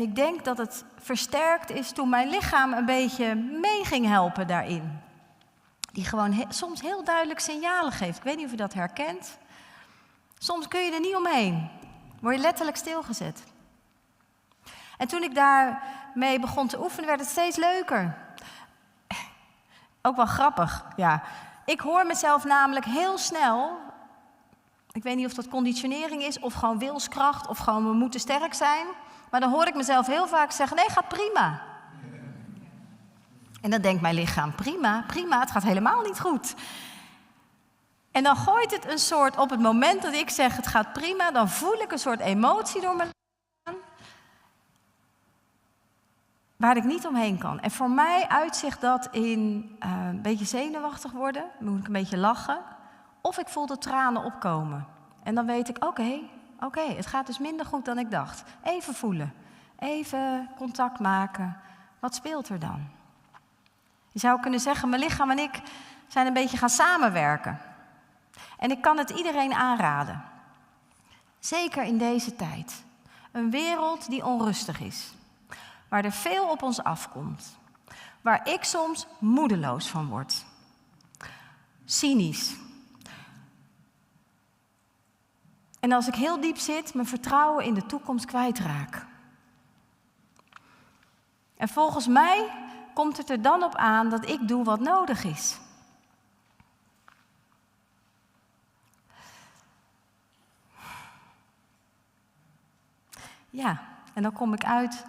ik denk dat het versterkt is toen mijn lichaam een beetje mee ging helpen daarin. Die gewoon soms heel duidelijk signalen geeft. Ik weet niet of je dat herkent. Soms kun je er niet omheen. Word je letterlijk stilgezet. En toen ik daarmee begon te oefenen, werd het steeds leuker. Ook wel grappig, ja. Ik hoor mezelf namelijk heel snel, ik weet niet of dat conditionering is, of gewoon wilskracht, of gewoon we moeten sterk zijn. Maar dan hoor ik mezelf heel vaak zeggen, nee, gaat prima. En dan denkt mijn lichaam, prima, het gaat helemaal niet goed. En dan gooit het een soort, op het moment dat ik zeg het gaat prima, dan voel ik een soort emotie door mijn lichaam, waar ik niet omheen kan. En voor mij uitzicht dat in een beetje zenuwachtig worden, dan moet ik een beetje lachen, of ik voel de tranen opkomen. En dan weet ik, oké, het gaat dus minder goed dan ik dacht. Even voelen, even contact maken. Wat speelt er dan? Je zou kunnen zeggen, mijn lichaam en ik zijn een beetje gaan samenwerken. En ik kan het iedereen aanraden. Zeker in deze tijd. Een wereld die onrustig is. Waar er veel op ons afkomt. Waar ik soms moedeloos van word. Cynisch. En als ik heel diep zit, mijn vertrouwen in de toekomst kwijtraak. En volgens mij komt het er dan op aan dat ik doe wat nodig is. Ja, en dan kom ik uit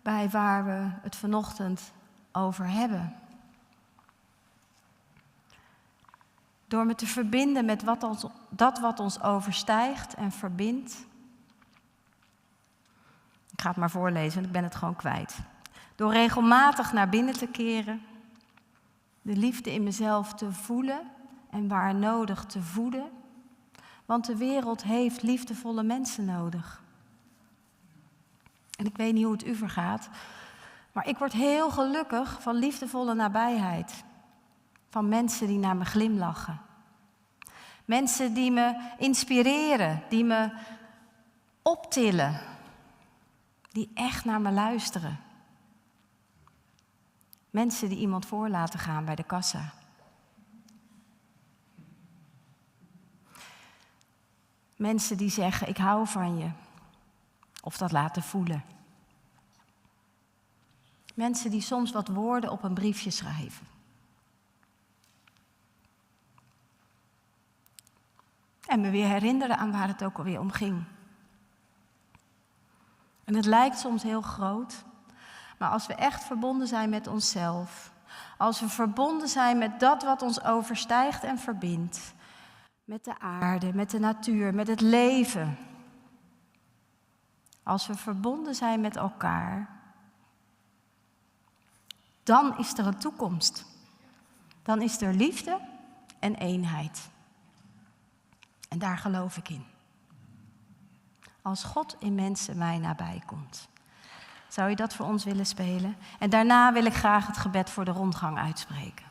bij waar we het vanochtend over hebben. Door me te verbinden met dat wat ons overstijgt en verbindt. Ik ga het maar voorlezen, want ik ben het gewoon kwijt. Door regelmatig naar binnen te keren, de liefde in mezelf te voelen en waar nodig te voeden. Want de wereld heeft liefdevolle mensen nodig. En ik weet niet hoe het u vergaat, maar ik word heel gelukkig van liefdevolle nabijheid. Van mensen die naar me glimlachen. Mensen die me inspireren, die me optillen. die echt naar me luisteren. Mensen die iemand voor laten gaan bij de kassa. Mensen die zeggen, ik hou van je. Of dat laten voelen. Mensen die soms wat woorden op een briefje schrijven. En me weer herinneren aan waar het ook alweer om ging. En het lijkt soms heel groot, maar als we echt verbonden zijn met onszelf, als we verbonden zijn met dat wat ons overstijgt en verbindt, met de aarde, met de natuur, met het leven. Als we verbonden zijn met elkaar, dan is er een toekomst. Dan is er liefde en eenheid. En daar geloof ik in. Als God in mensen mij nabij komt. Zou je dat voor ons willen spelen? En daarna wil ik graag het gebed voor de rondgang uitspreken.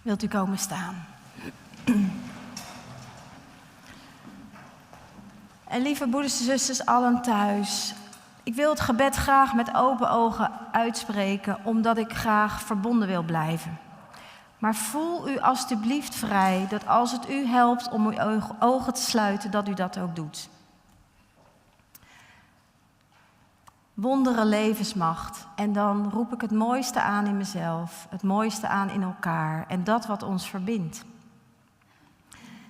Wilt u komen staan? En lieve broeders en zusters, allen thuis. Ik wil het gebed graag met open ogen uitspreken, omdat ik graag verbonden wil blijven. Maar voel u alstublieft vrij dat als het u helpt om uw ogen te sluiten, dat u dat ook doet. Wondere levensmacht. En dan roep ik het mooiste aan in mezelf, het mooiste aan in elkaar en dat wat ons verbindt.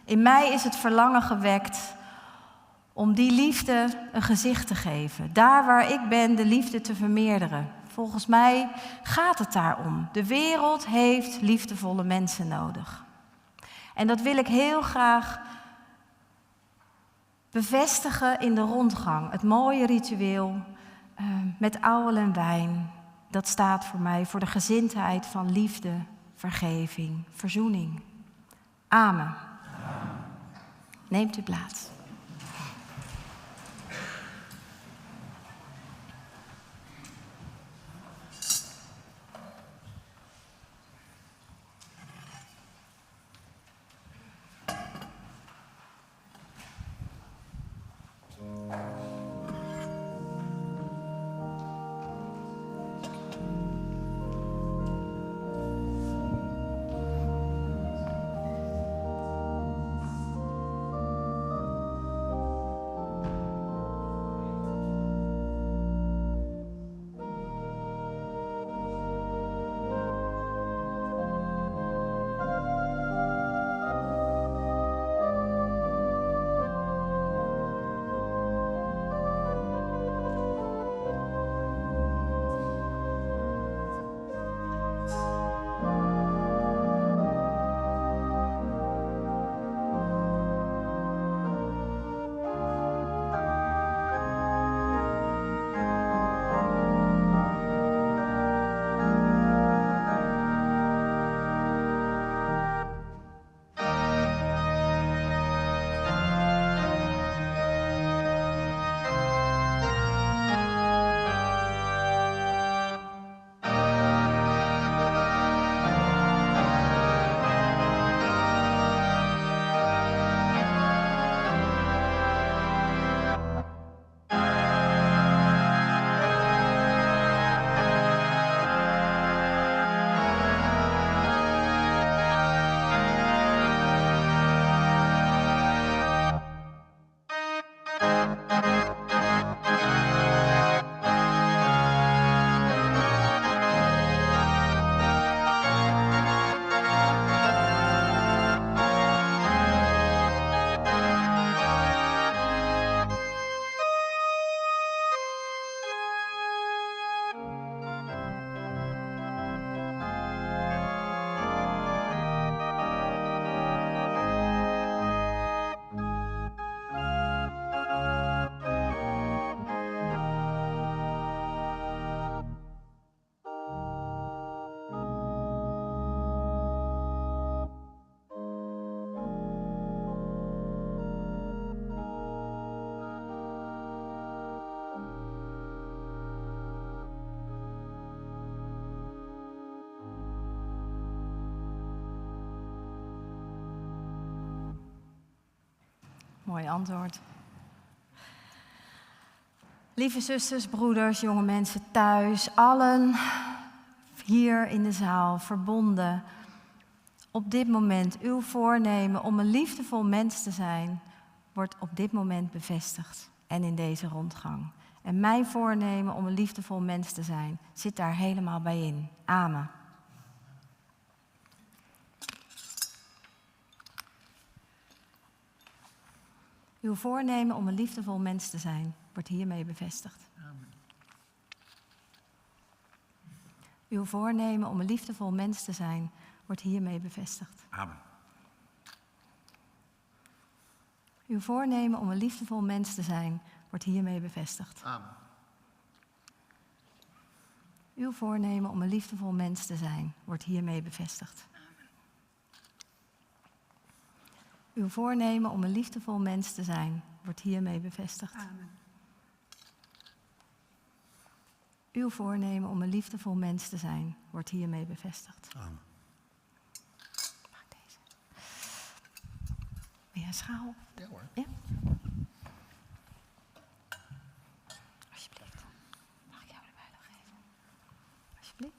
In mij is het verlangen gewekt om die liefde een gezicht te geven. Daar waar ik ben, de liefde te vermeerderen. Volgens mij gaat het daarom. De wereld heeft liefdevolle mensen nodig. En dat wil ik heel graag bevestigen in de rondgang. Het mooie ritueel met ouwel en wijn. Dat staat voor mij voor de gezindheid van liefde, vergeving, verzoening. Amen. Neemt u plaats. Mooi antwoord. Lieve zusters, broeders, jonge mensen thuis, allen hier in de zaal, verbonden. Op dit moment, uw voornemen om een liefdevol mens te zijn, wordt op dit moment bevestigd en in deze rondgang. En mijn voornemen om een liefdevol mens te zijn, zit daar helemaal bij in. Amen. Uw voornemen om een liefdevol mens te zijn, wordt hiermee bevestigd. Amen. Uw voornemen om een liefdevol mens te zijn, wordt hiermee bevestigd. Amen. Uw voornemen om een liefdevol mens te zijn, wordt hiermee bevestigd. Amen. Uw voornemen om een liefdevol mens te zijn, wordt hiermee bevestigd. Uw voornemen om een liefdevol mens te zijn, wordt hiermee bevestigd. Amen. Uw voornemen om een liefdevol mens te zijn, wordt hiermee bevestigd. Amen. Maak deze. Wil jij een schaal? Ja hoor. Ja? Alsjeblieft. Mag ik jou de bijl geven? Alsjeblieft.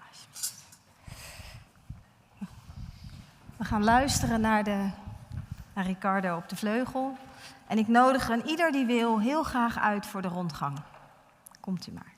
Alsjeblieft. We gaan luisteren naar Ricardo op de vleugel. En ik nodig een ieder die wil heel graag uit voor de rondgang. Komt u maar.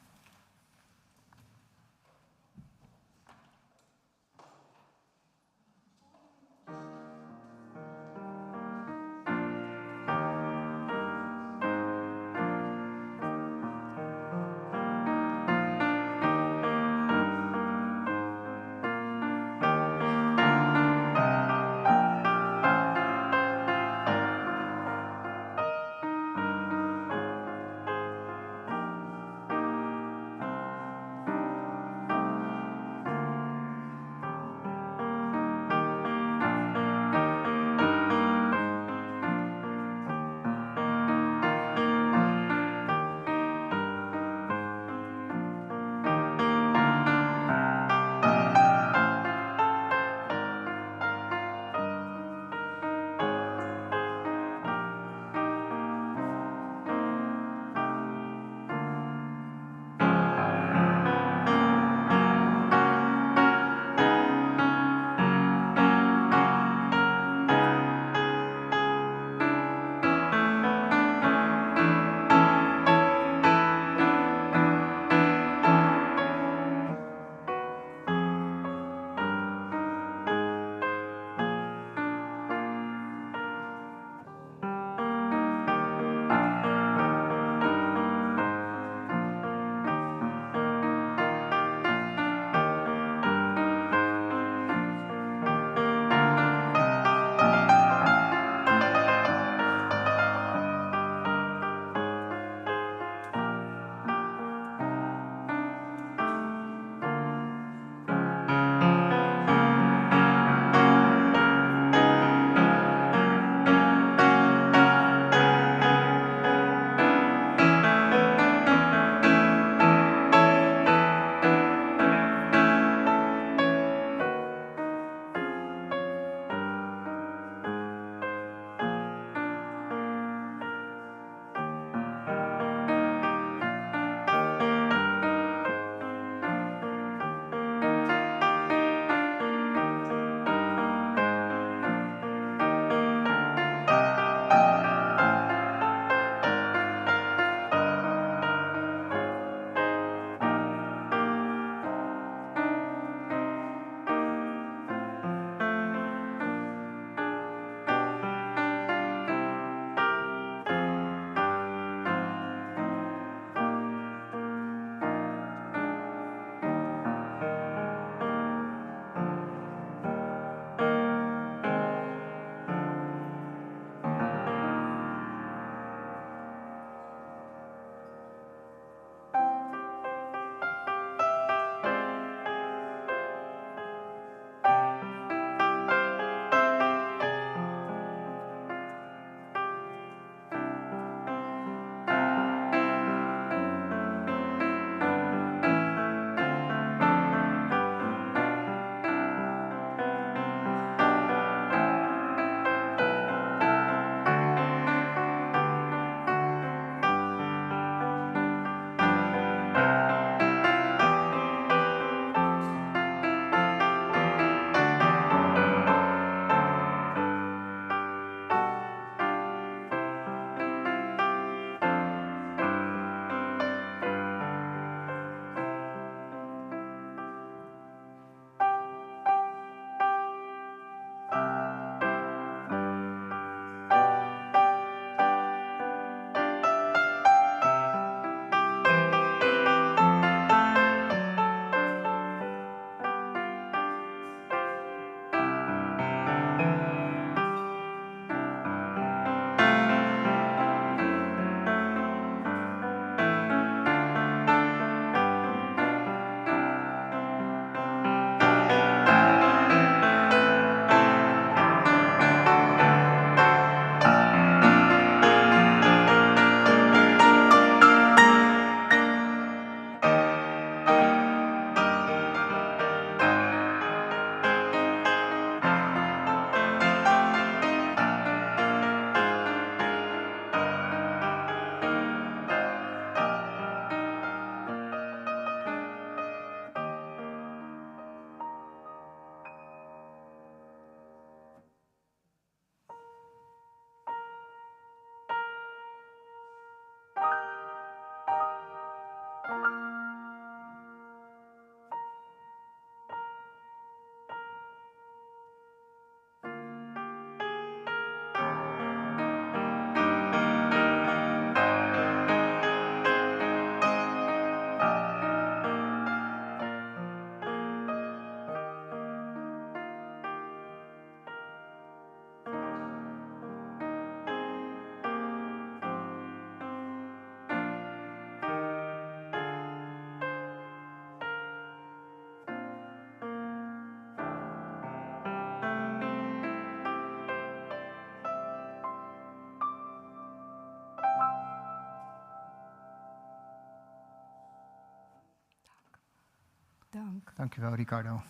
Dankjewel, Ricardo.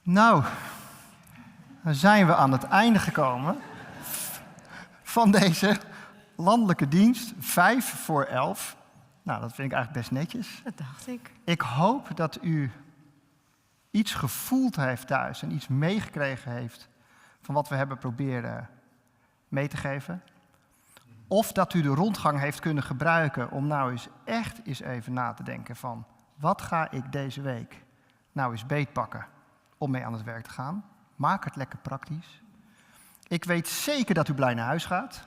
Nou, dan zijn we aan het einde gekomen van deze landelijke dienst, 11:05. Nou, dat vind ik eigenlijk best netjes. Dat dacht ik. Ik hoop dat u iets gevoeld heeft thuis en iets meegekregen heeft van wat we hebben proberen mee te geven. Of dat u de rondgang heeft kunnen gebruiken om nou eens even na te denken van, wat ga ik deze week nou eens beetpakken om mee aan het werk te gaan? Maak het lekker praktisch. Ik weet zeker dat u blij naar huis gaat.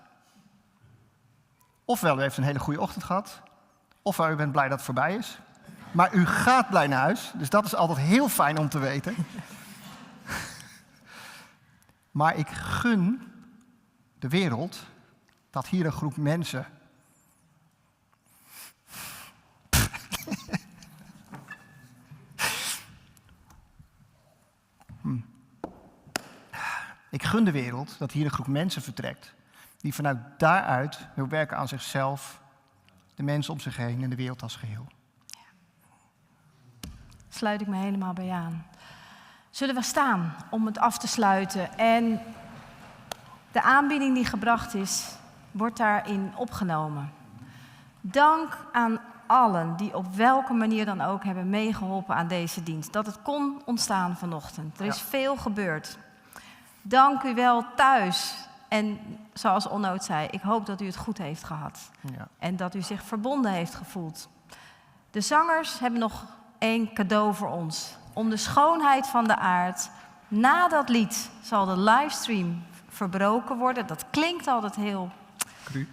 Ofwel u heeft een hele goede ochtend gehad, ofwel u bent blij dat het voorbij is. Maar u gaat blij naar huis, dus dat is altijd heel fijn om te weten. Maar ik gun de wereld dat hier een groep mensen Ik gun de wereld dat hier een groep mensen vertrekt die vanuit daaruit wil werken aan zichzelf, de mensen om zich heen en de wereld als geheel. Sluit ik me helemaal bij aan. Zullen we staan om het af te sluiten? En de aanbieding die gebracht is, wordt daarin opgenomen. Dank aan allen die op welke manier dan ook hebben meegeholpen aan deze dienst. Dat het kon ontstaan vanochtend. Er is veel gebeurd. Dank u wel thuis. En zoals Onnoot zei, ik hoop dat u het goed heeft gehad. Ja. En dat u zich verbonden heeft gevoeld. De zangers hebben nog 1 cadeau voor ons. Om de schoonheid van de aard. Na dat lied zal de livestream verbroken worden. Dat klinkt altijd heel Cru.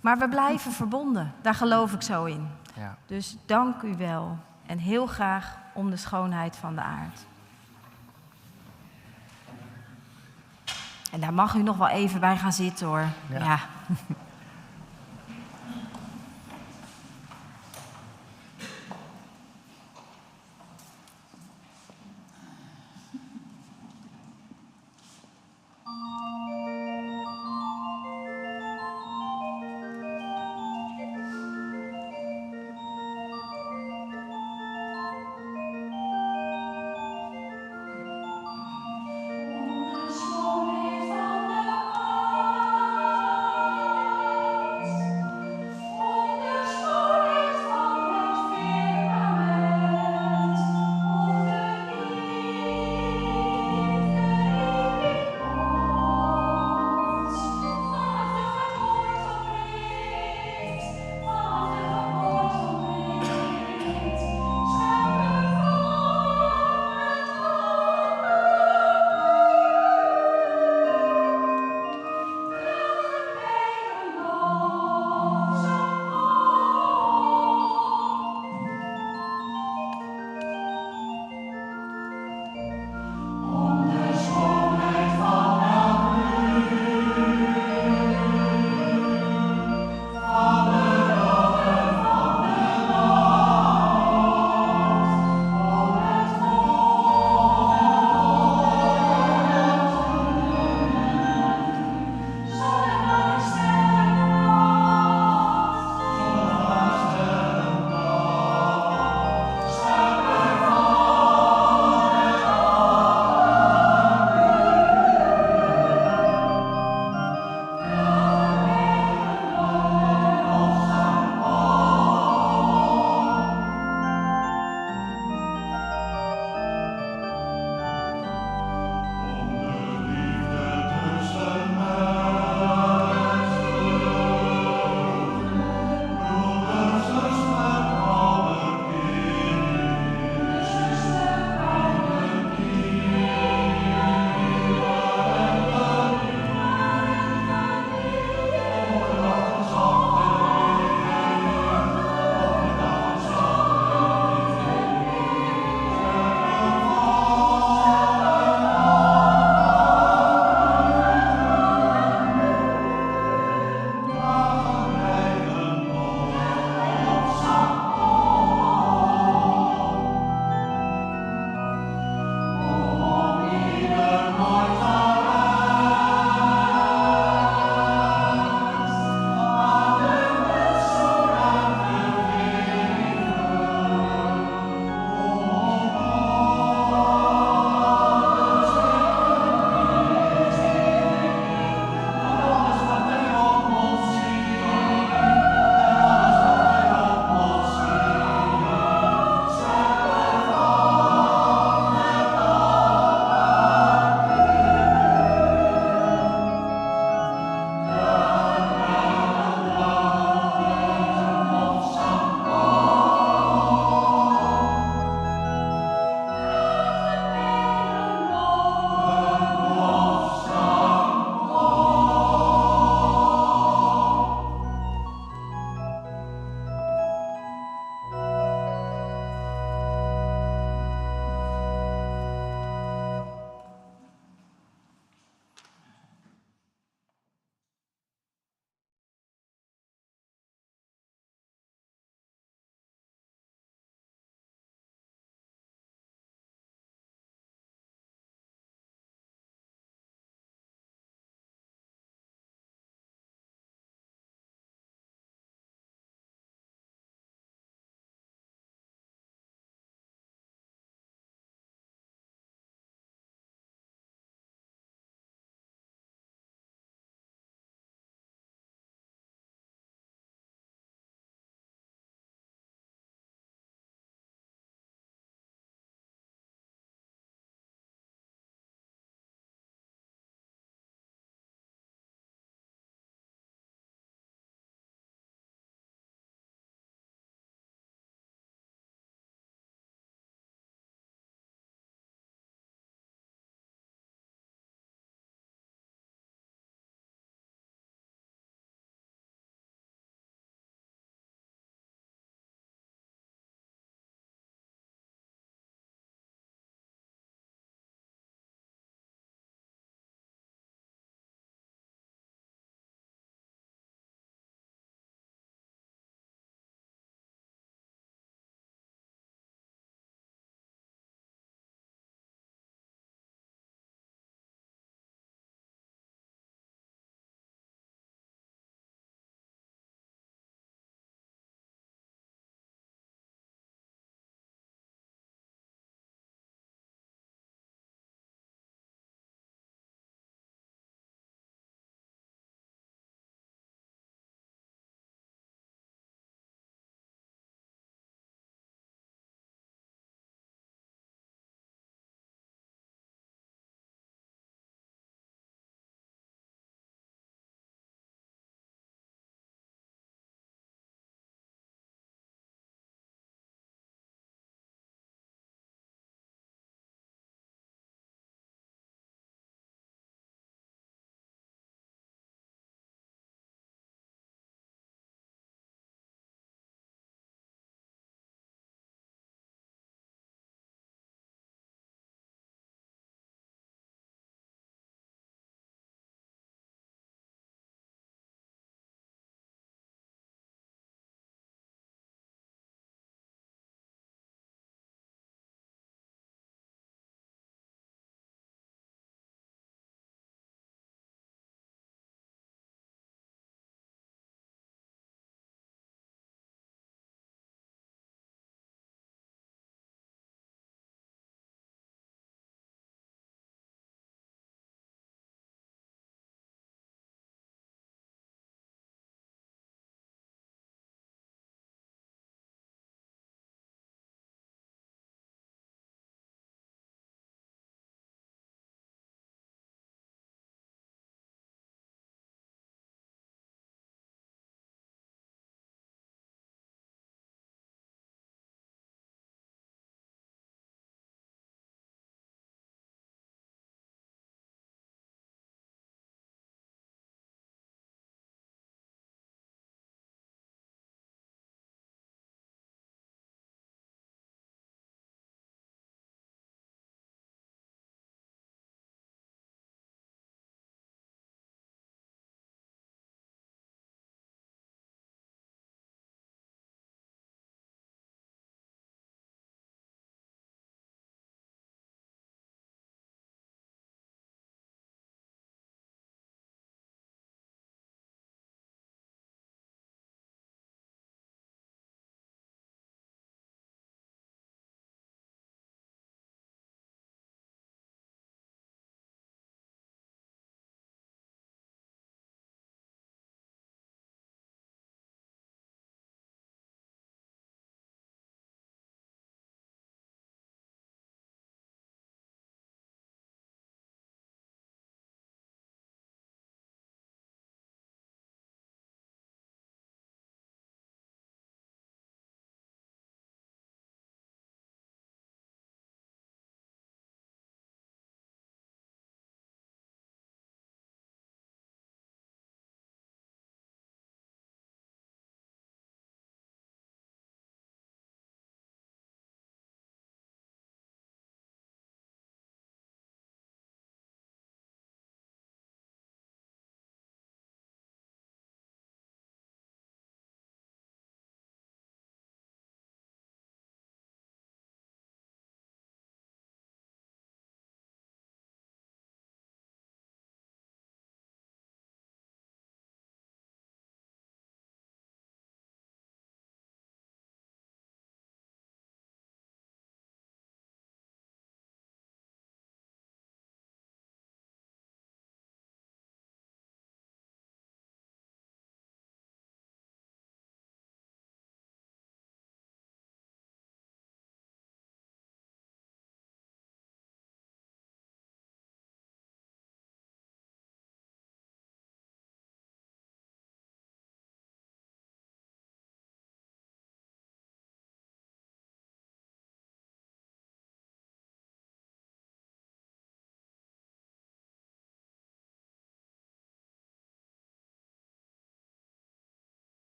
Maar we blijven verbonden. Daar geloof ik zo in. Ja. Dus dank u wel. En heel graag om de schoonheid van de aard. En daar mag u nog wel even bij gaan zitten hoor. Ja. Ja.